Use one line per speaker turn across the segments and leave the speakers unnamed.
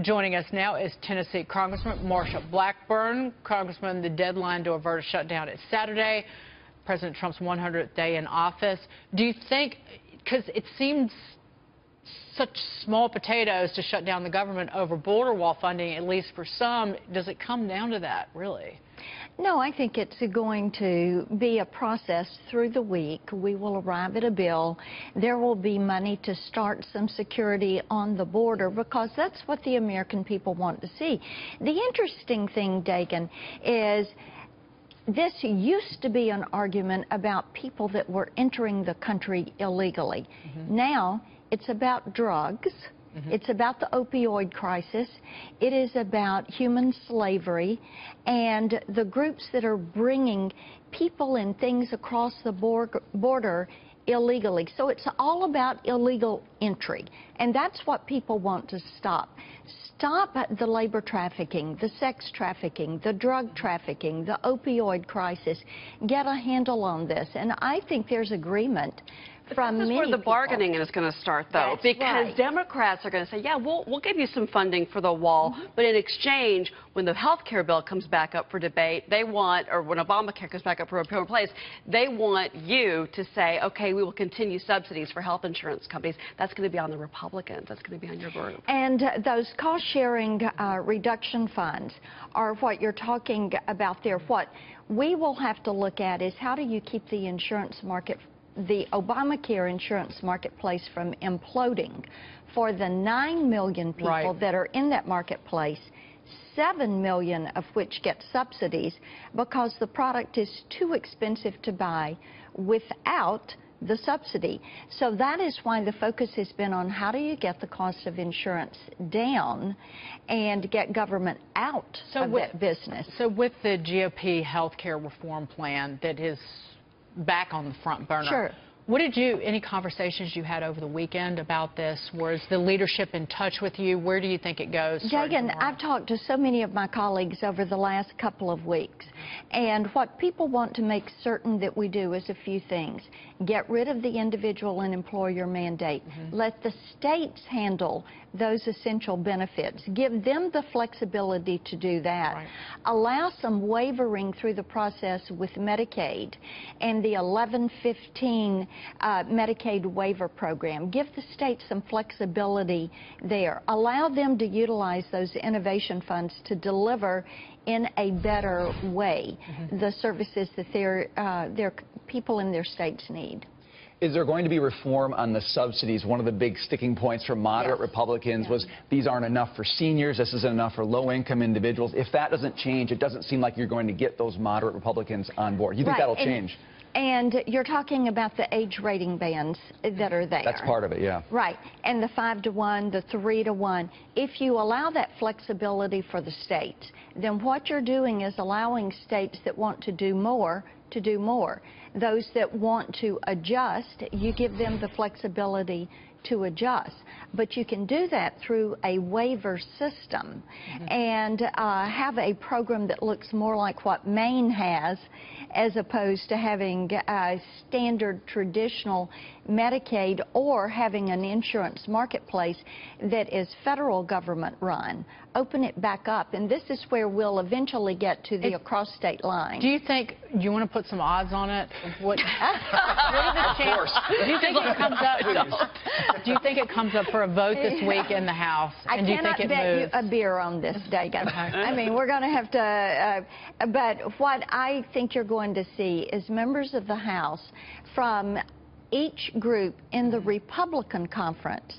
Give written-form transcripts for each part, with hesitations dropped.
Joining us now is Tennessee Congressman Marsha Blackburn. Congressman, the deadline to avert a shutdown is Saturday, President Trump's 100th day in office. Do you think, because it seems such small potatoes to shut down the government over border wall funding, at least for some, does it come down to that, really?
No, I think it's going to be a process through the week. We will arrive at a bill. There will be money to start some security on the border because that's what the American people want to see. The interesting thing, Dagan, is this used to be an argument about people that were entering the country illegally. Now it's about drugs. It's about the opioid crisis. It is about human slavery and the groups that are bringing people and things across the border illegally. So it's all about illegal entry, and that's what people want to stop. Stop the labor trafficking, the sex trafficking, the drug trafficking, the opioid crisis. Get a handle on this, and I think there's agreement.
This is where the bargaining is going to start, though, because Democrats are going to say, yeah, we'll give you some funding for the wall, but in exchange, when the health care bill comes back up for debate, they want, or when ObamaCare comes back up for replace, they want you to say, okay, we will continue subsidies for health insurance companies. That's going to be on the Republicans. That's going to be on your group.
And those cost-sharing reduction funds are what you're talking about there. What we will have to look at is how do you keep the insurance market, the Obamacare insurance marketplace, from imploding. For the 9 million people that are in that marketplace, 7 million of which get subsidies because the product is too expensive to buy without the subsidy. So that is why the focus has been on how do you get the cost of insurance down and get government out of that business.
So with the GOP health care reform plan that is back on the front burner. What did any conversations you had over the weekend about this? Was the leadership in touch with you? Where do you think it goes?
Jagan, I've talked to so many of my colleagues over the last couple of weeks, and what people want to make certain that we do is a few things. Get rid of the individual and employer mandate. Let the states handle those essential benefits. Give them the flexibility to do that. Allow some wavering through the process with Medicaid and the 1115 Medicaid waiver program. Give the states some flexibility there. Allow them to utilize those innovation funds to deliver in a better way the services that their people in their states need.
Is there going to be reform on the subsidies? One of the big sticking points for moderate Republicans was these aren't enough for seniors, this isn't enough for low-income individuals. If that doesn't change, it doesn't seem like you're going to get those moderate Republicans on board. You think that'll change?
And you're talking about the age rating bands that are there.
That's part of it, yeah.
Right. And the 5-to-1, the 3-to-1. If you allow that flexibility for the states, then what you're doing is allowing states that want to do more to do more. Those that want to adjust, you give them the flexibility to adjust. But you can do that through a waiver system and have a program that looks more like what Maine has, as opposed to having a standard traditional Medicaid or having an insurance marketplace that is federal government run. Open it back up, and this is where we'll eventually get to the across state line.
Do you think, you want to put some odds on it? What are the chances? Do you think it comes up? Do you think it comes up for a vote this week in the House? And do you think it moves? I cannot bet you a beer on this, Dagan. I mean, we're going to have to, but what I think you're going to see is members of the House from each group in the Republican conference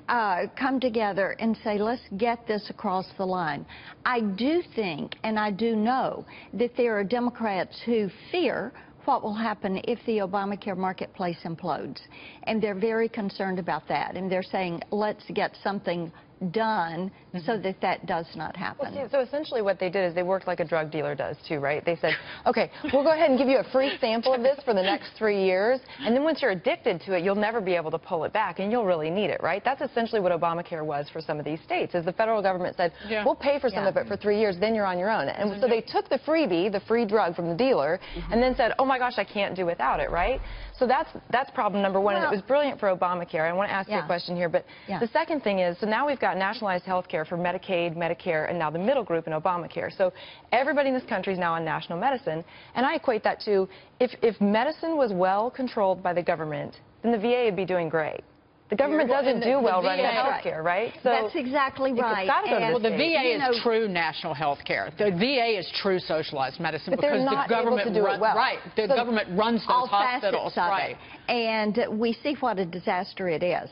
come together and say, let's get this across the line. I do think, and I do know, that there are Democrats who fear what will happen if the Obamacare marketplace implodes. And they're very concerned about that. And they're saying, let's get something done so that that does not happen.
Well, so essentially what they did is they worked like a drug dealer does too, right? They said, okay, we'll go ahead and give you a free sample of this for the next 3 years, and then once you're addicted to it, you'll never be able to pull it back, and you'll really need it, right? That's essentially what Obamacare was for some of these states, is the federal government said, we'll pay for some of it for 3 years, then you're on your own. And so they took the freebie, the free drug from the dealer, and then said, oh my gosh, I can't do without it, right? So that's problem number one, and it was brilliant for Obamacare. I want to ask you a question here, but the second thing is, so now we've got got nationalized health care for Medicaid, Medicare, and now the middle group in Obamacare. So everybody in this country is now on national medicine. And I equate that to if medicine was well controlled by the government, then the VA would be doing great. The government doesn't do well running health care, right? So
that's exactly right.
It's got to go to
well, the VA
is
true national health care. The VA is true socialized medicine
but
because
they're not
the government
able to do it well.
Right. The government runs those
all
hospitals.
Facets of
right.
It. And we see what a disaster it is.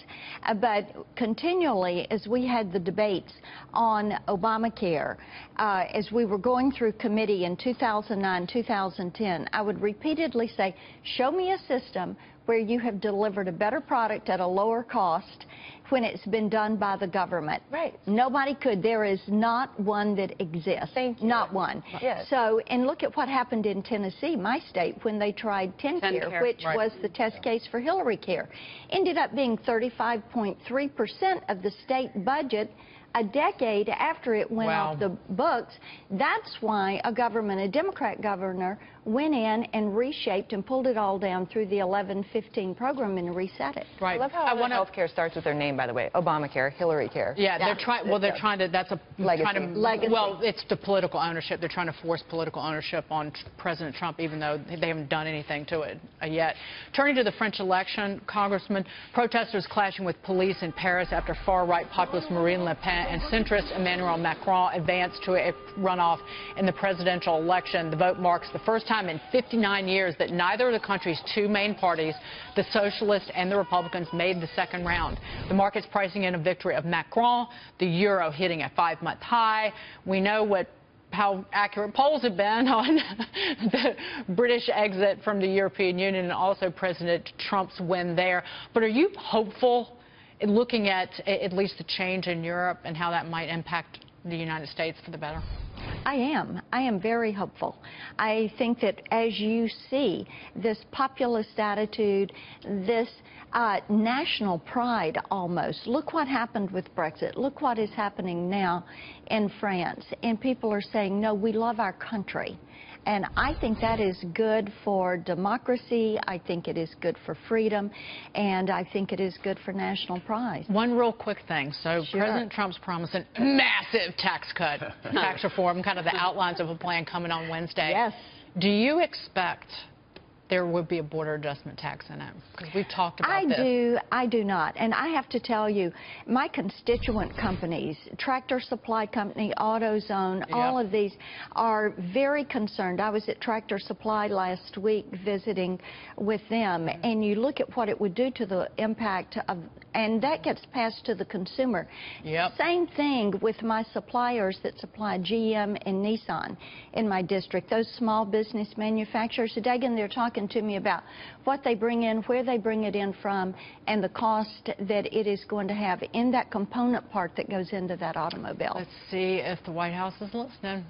But continually, as we had the debates on Obamacare, as we were going through committee in 2009, 2010, I would repeatedly say, show me a system where you have delivered a better product at a lower cost when it's been done by the government.
Right.
Nobody could. There is not one that exists.
Thank you.
Not one.
Yes.
So, and look at what happened in Tennessee, my state, when they tried TennCare, which was the test case for Hillary Care. Ended up being 35.3% of the state budget a decade after it went off the books. That's why a Democrat governor, went in and reshaped and pulled it all down through the 1115 program and reset it.
Right. I love how health care starts with their name, by the way. ObamaCare, Hillary Care.
Yeah, they're trying. Well, they're trying to. That's a
legacy.
Well, it's the political ownership. They're trying to force political ownership on President Trump, even though they haven't done anything to it yet. Turning to the French election, Congressman, protesters clashing with police in Paris after far-right populist Marine Le Pen and centrist Emmanuel Macron advanced to a runoff in the presidential election. The vote marks the first time in 59 years that neither of the country's two main parties, the Socialists and the Republicans, made the second round. The market's pricing in a victory of Macron, the euro hitting a 5-month high. We know how accurate polls have been on the British exit from the European Union and also President Trump's win there. But are you hopeful, looking at least the change in Europe and how that might impact the United States for the better?
I am. I am very hopeful. I think that as you see this populist attitude, this national pride almost. Look what happened with Brexit. Look what is happening now in France. And people are saying, no, we love our country. And I think that is good for democracy. I think it is good for freedom. And I think it is good for national pride.
One real quick thing. So
Sure.
President Trump's promising massive tax cut, tax reform, kind of the outlines of a plan coming on Wednesday.
Yes.
Do you expect there would be a border adjustment tax in it? Because we've talked about this.
I do not. And I have to tell you, my constituent companies, Tractor Supply Company, AutoZone, all of these are very concerned. I was at Tractor Supply last week visiting with them, and you look at what it would do to the impact of, and that gets passed to the consumer. Same thing with my suppliers that supply GM and Nissan in my district. Those small business manufacturers, Dagan, they're talking to me about what they bring in, where they bring it in from, and the cost that it is going to have in that component part that goes into that automobile.
Let's see if the White House is listening.